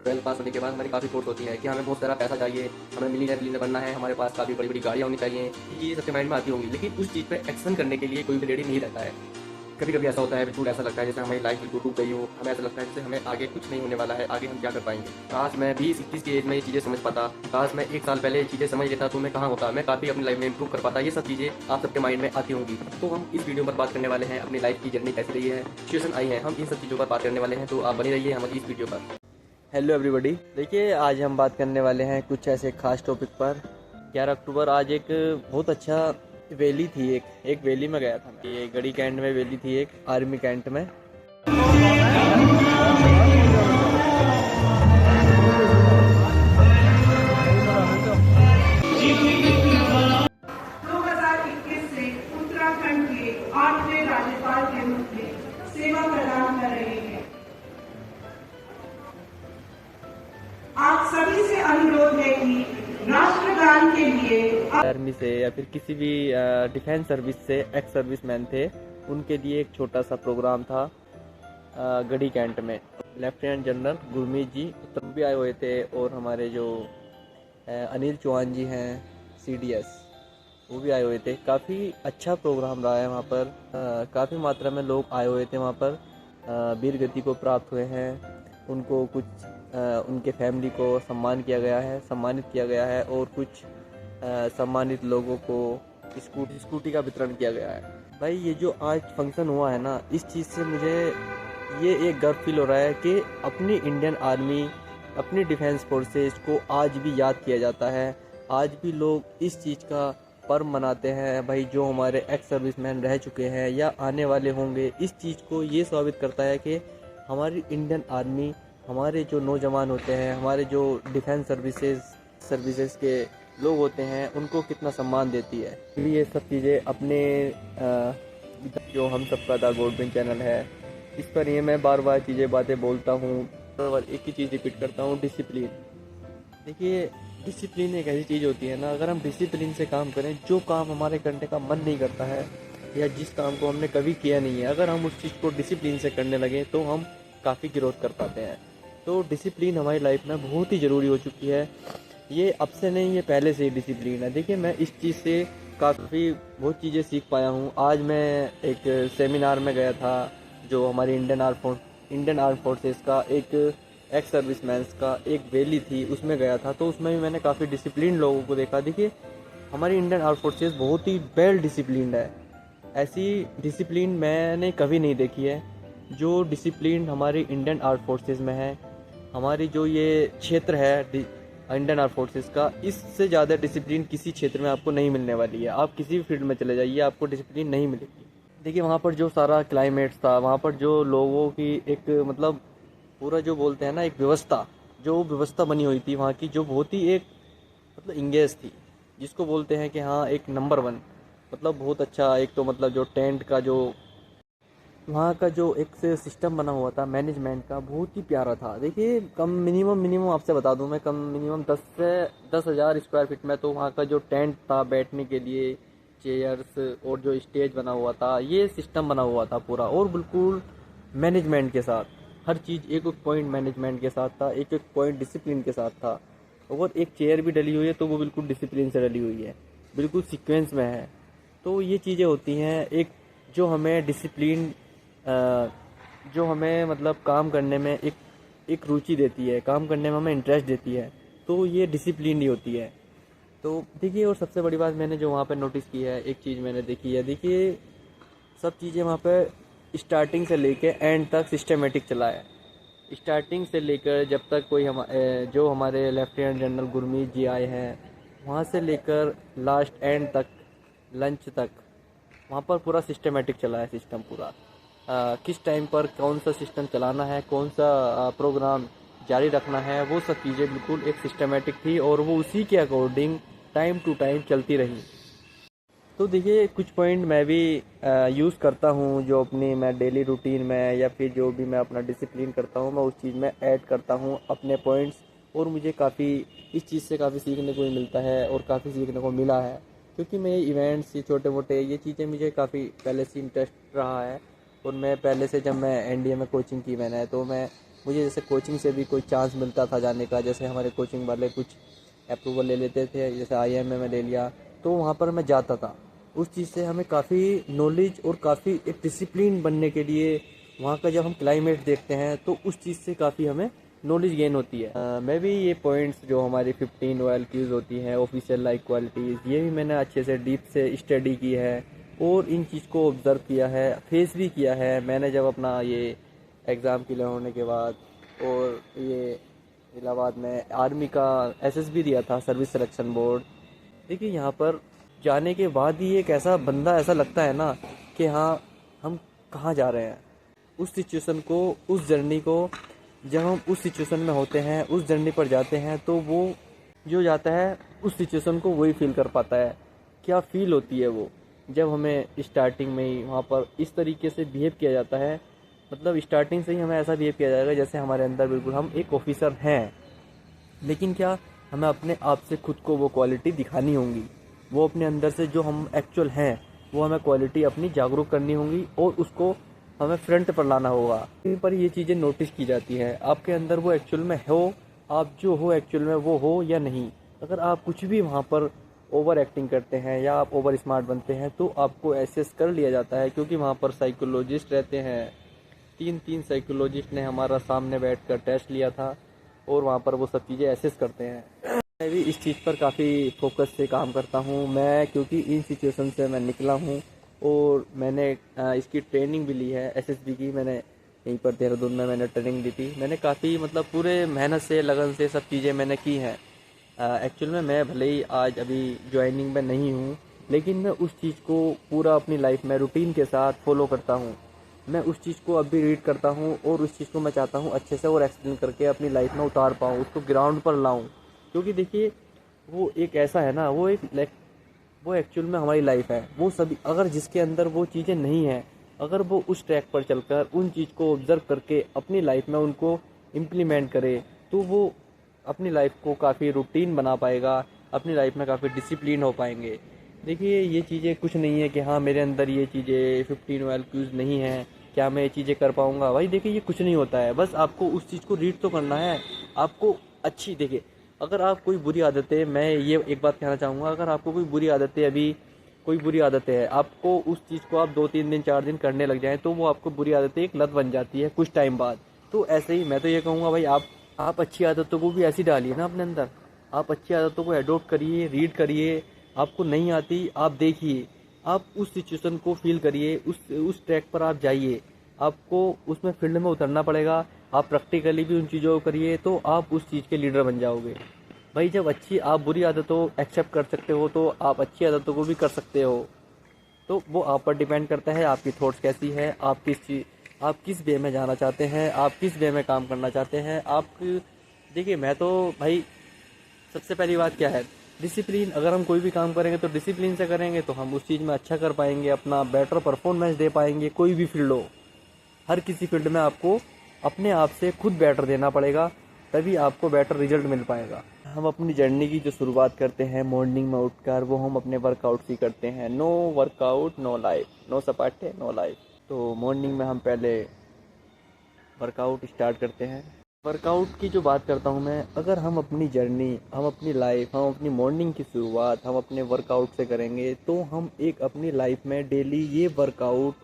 12th पास होने के बाद हमारी काफ़ी सोच होती है कि हमें बहुत सारा पैसा चाहिए, हमें मिलीनियर बनना है, हमारे पास काफ़ी बड़ी बड़ी गाड़ियाँ होनी चाहिए, ये चीज़ सबके माइंड में आती होंगी। लेकिन उस चीज़ पे एक्शन करने के लिए कोई भी रेडी नहीं रहता है। कभी कभी ऐसा होता है, बिल्कुल ऐसा लगता है जैसे हमारी लाइफ बिल्कुल डूब गई हो, हमें ऐसा लगता है जैसे हमें आगे कुछ नहीं होने वाला है, आगे हम क्या कर पाएंगे। काश मैं 20-21 की एज में ये चीज़ें समझ पाता, काश मैं 1 साल पहले ये चीज़ें समझ लेता तो मैं कहाँ होता, मैं काफ़ी अपनी लाइफ में इंप्रूव कर पाता। ये सब चीज़ें आप सबके माइंड में आती होंगी। तो हम इस वीडियो पर बात करने वाले हैं अपनी लाइफ की जर्नी कैसी रही है, सिचुएशन आई है, हम इन सब चीज़ों पर बात करने वाले हैं। तो आप बने रहिए हमारी इस वीडियो पर। हेलो एवरीबॉडी, देखिए आज हम बात करने वाले हैं कुछ ऐसे खास टॉपिक पर। 11 अक्टूबर आज एक बहुत अच्छा वैली थी, एक वैली में गया था। ये गढ़ी कैंट में वैली थी, एक आर्मी कैंट में। 2021 से उत्तराखंड के 8वें राज्यपाल के रूप में सेवा प्रदान कर रहे हैं। आप सभी से अनुरोध है कि राष्ट्रगान के लिए आर्मी से या फिर किसी भी डिफेंस सर्विस से एक्स सर्विसमैन थे, उनके लिए एक छोटा सा प्रोग्राम था गढ़ी कैंट में। लेफ्टिनेंट जनरल गुरमीत जी तब भी आए हुए थे, और हमारे जो अनिल चौहान जी हैं CDS, वो भी आए हुए थे। काफ़ी अच्छा प्रोग्राम रहा है वहाँ पर। काफ़ी मात्रा में लोग आए हुए थे वहाँ पर। वीर गति को प्राप्त हुए हैं, उनको कुछ उनके फैमिली को सम्मानित किया गया है, और कुछ सम्मानित लोगों को स्कूटी का वितरण किया गया है। भाई ये जो आज फंक्शन हुआ है ना, इस चीज़ से मुझे ये एक गर्व फील हो रहा है कि अपनी इंडियन आर्मी, अपनी डिफेंस फोर्सेस को आज भी याद किया जाता है। आज भी लोग इस चीज़ का पर्व मनाते हैं भाई, जो हमारे एक्स सर्विसमैन रह चुके हैं या आने वाले होंगे। इस चीज़ को ये साबित करता है कि हमारी इंडियन आर्मी, हमारे जो नौजवान होते हैं, हमारे जो डिफेंस सर्विसेज के लोग होते हैं, उनको कितना सम्मान देती है। ये सब चीज़ें अपने जो हम सबका द गवर्नमेंट चैनल है, इस पर ये मैं बार बार बातें बोलता हूँ, और एक ही चीज़ रिपीट करता हूँ, डिसिप्लिन। देखिए डिसिप्लिन एक ऐसी चीज़ होती है ना, अगर हम डिसिप्लिन से काम करें, जो काम हमारे करने का मन नहीं करता है या जिस काम को हमने कभी किया नहीं है, अगर हम उस चीज़ को डिसिप्लिन से करने लगे तो हम काफ़ी ग्रोथ कर पाते हैं। तो डिसिप्लिन हमारी लाइफ में बहुत ही ज़रूरी हो चुकी है। ये अब से नहीं, ये पहले से ही डिसिप्लिन है। देखिए मैं इस चीज़ से काफ़ी बहुत चीज़ें सीख पाया हूँ। आज मैं एक सेमिनार में गया था, जो हमारी इंडियन आर्म फोर्सेस का एक एक्स सर्विसमैन्स का एक वैली थी, उसमें गया था। तो उसमें भी मैंने काफ़ी डिसिप्लिन लोगों को देखा। देखिए हमारी इंडियन आर्म फोर्सेस बहुत ही वेल डिसिप्लिन्ड है। ऐसी डिसिप्लिन मैंने कभी नहीं देखी है जो डिसिप्लिन हमारी इंडियन आर्म फोर्सेस में है। हमारी जो ये क्षेत्र है इंडियन आर्म फोर्सेस का, इससे ज़्यादा डिसिप्लिन किसी क्षेत्र में आपको नहीं मिलने वाली है। आप किसी भी फील्ड में चले जाइए, आपको डिसिप्लिन नहीं मिलेगी। देखिए वहाँ पर जो सारा क्लाइमेट था, वहाँ पर जो लोगों की एक मतलब पूरा जो बोलते हैं ना, एक व्यवस्था बनी हुई थी वहाँ की, जो बहुत ही एक मतलब इंगेज थी, जिसको बोलते हैं कि हाँ एक नंबर 1, मतलब बहुत अच्छा। एक तो मतलब जो टेंट का जो वहाँ का जो एक से सिस्टम बना हुआ था मैनेजमेंट का, बहुत ही प्यारा था। देखिए मिनिमम आपसे बता दूँ मैं, मिनिमम 10 से 10,000 स्क्वायर फीट में तो वहाँ का जो टेंट था, बैठने के लिए चेयर्स और जो स्टेज बना हुआ था, ये सिस्टम बना हुआ था पूरा, और बिल्कुल मैनेजमेंट के साथ। हर चीज़ एक पॉइंट मैनेजमेंट के साथ था, एक पॉइंट डिसिप्लिन के साथ था। और एक चेयर भी डली हुई है तो वो बिल्कुल डिसिप्लिन से डली हुई है, बिल्कुल सीक्वेंस में है। तो ये चीज़ें होती हैं एक जो हमें डिसिप्लिन, जो हमें मतलब काम करने में एक रुचि देती है, काम करने में हमें इंटरेस्ट देती है। तो ये डिसिप्लिन ही होती है। तो देखिए, और सबसे बड़ी बात मैंने जो वहाँ पर नोटिस की है, एक चीज़ मैंने देखी है, देखिए सब चीज़ें वहाँ पर स्टार्टिंग से लेकर एंड तक सिस्टमेटिक चला है। स्टार्टिंग से लेकर जब तक कोई जो हमारे लेफ्टिनेंट जनरल गुरमीत जी आए हैं, वहाँ से लेकर लास्ट एंड तक, लंच तक, वहाँ पर पूरा सिस्टमेटिक चला है। सिस्टम पूरा किस टाइम पर कौन सा सिस्टम चलाना है, कौन सा प्रोग्राम जारी रखना है, वो सब चीज़ें बिल्कुल एक सिस्टमेटिक थी, और वो उसी के अकॉर्डिंग टाइम टू टाइम चलती रही। तो देखिए कुछ पॉइंट मैं भी यूज़ करता हूँ, जो अपनी मैं डेली रूटीन में या फिर जो भी मैं अपना डिसिप्लिन करता हूँ, मैं उस चीज़ में ऐड करता हूँ अपने पॉइंट्स। और मुझे काफ़ी इस चीज़ से काफ़ी सीखने को भी मिलता है, और काफ़ी सीखने को मिला है, क्योंकि मैं इवेंट्स, ये छोटे मोटे ये चीज़ें मुझे काफ़ी पहले से इंटरेस्ट रहा है। और मैं पहले से, जब मैं NDA में कोचिंग की मैंने, तो मैं मुझे जैसे कोचिंग से भी कोई चांस मिलता था जाने का, जैसे हमारे कोचिंग वाले कुछ अप्रूवल ले लेते थे, जैसे IIM में ले लिया, तो वहाँ पर मैं जाता था। उस चीज़ से हमें काफ़ी नॉलेज और काफ़ी एक डिसिप्लिन बनने के लिए, वहाँ का जब हम क्लाइमेट देखते हैं तो उस चीज़ से काफ़ी हमें नॉलेज गेन होती है। मैं भी ये पॉइंट्स जो हमारी 15 OLQs होती हैं, ऑफिशियल लाइक क्वालिटीज़, ये भी मैंने अच्छे से डीप से स्टडी की है और इन चीज़ को ऑब्ज़र्व किया है, फेस भी किया है। मैंने जब अपना ये एग्ज़ाम क्लियर होने के बाद और ये इलाहाबाद में आर्मी का SSB दिया था, सर्विस सिलेक्शन बोर्ड। देखिए यहाँ पर जाने के बाद ही एक ऐसा बंदा ऐसा लगता है ना कि हाँ, हम कहाँ जा रहे हैं। उस सिचुएशन को, उस जर्नी को, जब हम उस सिचुएशन में होते हैं, उस जर्नी पर जाते हैं, तो वो जो जाता है उस सिचुएशन को वही फील कर पाता है। क्या फील होती है वो, जब हमें स्टार्टिंग में ही वहाँ पर इस तरीके से बिहेव किया जाता है, मतलब स्टार्टिंग से ही हमें ऐसा बिहेव किया जाएगा जैसे हमारे अंदर बिल्कुल हम एक ऑफिसर हैं। लेकिन क्या हमें अपने आप से खुद को वो क्वालिटी दिखानी होंगी, वो अपने अंदर से जो हम एक्चुअल हैं वो हमें क्वालिटी अपनी जागरूक करनी होंगी और उसको हमें फ्रंट पर लाना होगा। इन पर ये चीज़ें नोटिस की जाती हैं, आपके अंदर वो एक्चुअल में हो, आप जो हो एक्चुअल में वो हो या नहीं। अगर आप कुछ भी वहाँ पर ओवर एक्टिंग करते हैं या आप ओवर स्मार्ट बनते हैं तो आपको एसेस कर लिया जाता है, क्योंकि वहाँ पर साइकोलॉजिस्ट रहते हैं। 3 साइकोलॉजिस्ट ने हमारा सामने बैठकर टेस्ट लिया था और वहाँ पर वो सब चीज़ें एसेस करते हैं। मैं भी इस चीज़ पर काफ़ी फोकस से काम करता हूँ मैं, क्योंकि इन सिचुएशन से मैं निकला हूँ और मैंने इसकी ट्रेनिंग भी ली है। SSB की मैंने यहीं पर देहरादून में मैंने ट्रेनिंग ली थी। मैंने काफ़ी मतलब पूरे मेहनत से, लगन से सब चीज़ें मैंने की हैं। एक्चुअल में मैं भले ही आज अभी ज्वाइनिंग में नहीं हूँ, लेकिन मैं उस चीज़ को पूरा अपनी लाइफ में रूटीन के साथ फॉलो करता हूँ। मैं उस चीज़ को अब भी रीड करता हूँ और उस चीज़ को मैं चाहता हूँ अच्छे से और एक्सप्लेन करके अपनी लाइफ में उतार पाऊँ, उसको ग्राउंड पर लाऊँ। क्योंकि देखिए वो एक ऐसा है ना, वो एक वो एक्चुअल में हमारी लाइफ है। वो सभी, अगर जिसके अंदर वो चीज़ें नहीं हैं, अगर वो उस ट्रैक पर चलकर उन चीज़ को ऑब्ज़र्व करके अपनी लाइफ में उनको इम्प्लीमेंट करे, तो वो अपनी लाइफ को काफ़ी रूटीन बना पाएगा, अपनी लाइफ में काफ़ी डिसिप्लिन हो पाएंगे। देखिए ये चीज़ें कुछ नहीं है कि हाँ मेरे अंदर ये चीज़ें 15 OLQs नहीं हैं, क्या मैं ये चीज़ें कर पाऊँगा। भाई देखिए ये कुछ नहीं होता है, बस आपको उस चीज़ को रीड तो करना है। आपको अच्छी, देखिए अगर आप कोई बुरी आदतें, मैं ये एक बात कहना चाहूँगा, अगर आपको कोई बुरी आदतें, अभी कोई बुरी आदतें है, आपको उस चीज़ को आप 2-3 दिन 4 दिन करने लग जाएं तो वो आपको बुरी आदतें एक लत बन जाती है कुछ टाइम बाद। तो ऐसे ही मैं तो ये कहूँगा भाई आप अच्छी आदतों को भी ऐसी डालिए ना अपने अंदर। आप अच्छी आदतों को एडोप्ट करिए, रीड करिए। आपको नहीं आती आप देखिए, आप उस सिचुएशन को फील करिए, उस ट्रैक पर आप जाइए। आपको उसमें फील्ड में उतरना पड़ेगा, आप प्रैक्टिकली भी उन चीज़ों को करिए तो आप उस चीज़ के लीडर बन जाओगे। भाई जब आप बुरी आदतों एक्सेप्ट कर सकते हो तो आप अच्छी आदतों को भी कर सकते हो। तो वो आप पर डिपेंड करता है, आपकी थॉट्स कैसी है, आप किस वे में जाना चाहते हैं, आप किस वे में काम करना चाहते हैं। देखिए मैं तो भाई सबसे पहली बात क्या है, डिसिप्लिन। अगर हम कोई भी काम करेंगे तो डिसिप्लिन से करेंगे तो हम उस चीज़ में अच्छा कर पाएंगे, अपना बेटर परफॉर्मेंस दे पाएंगे। कोई भी फील्ड हो, हर किसी फील्ड में आपको अपने आप से खुद बेटर देना पड़ेगा, तभी आपको बेटर रिजल्ट मिल पाएगा। हम अपनी जर्नी की जो शुरुआत करते हैं मॉर्निंग में उठकर, वो हम अपने वर्कआउट से करते हैं। No workout no life, no सपाटे नो लाइफ। तो मॉर्निंग में हम पहले वर्कआउट स्टार्ट करते हैं। वर्कआउट की जो बात करता हूँ मैं, अगर हम अपनी जर्नी, हम अपनी लाइफ, हम अपनी मॉर्निंग की शुरुआत हम अपने वर्कआउट से करेंगे तो हम एक अपनी लाइफ में डेली ये वर्कआउट,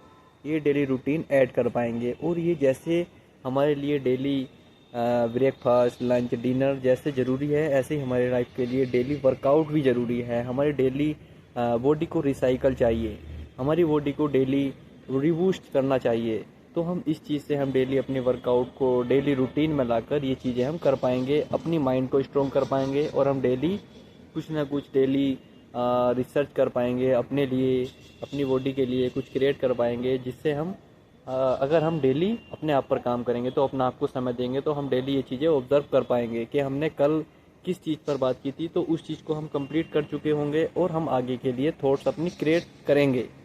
ये डेली रूटीन ऐड कर पाएंगे। और ये जैसे हमारे लिए डेली ब्रेकफास्ट, लंच, डिनर जैसे ज़रूरी है, ऐसे ही हमारी लाइफ के लिए डेली वर्कआउट भी ज़रूरी है। हमारी डेली बॉडी को रिसाइकल चाहिए, हमारी बॉडी को डेली रिबूस्ट करना चाहिए। तो हम इस चीज़ से हम डेली अपने वर्कआउट को डेली रूटीन में लाकर ये चीज़ें हम कर पाएंगे, अपनी माइंड को स्ट्रॉन्ग कर पाएंगे और हम डेली कुछ ना कुछ डेली रिसर्च कर पाएंगे अपने लिए, अपनी बॉडी के लिए कुछ क्रिएट कर पाएंगे, जिससे हम अगर हम डेली अपने आप पर काम करेंगे तो अपने आप को समय देंगे तो हम डेली ये चीज़ें ऑब्जर्व कर पाएंगे कि हमने कल किस चीज़ पर बात की थी, तो उस चीज़ को हम कंप्लीट कर चुके होंगे और हम आगे के लिए थॉट्स अपनी क्रिएट करेंगे।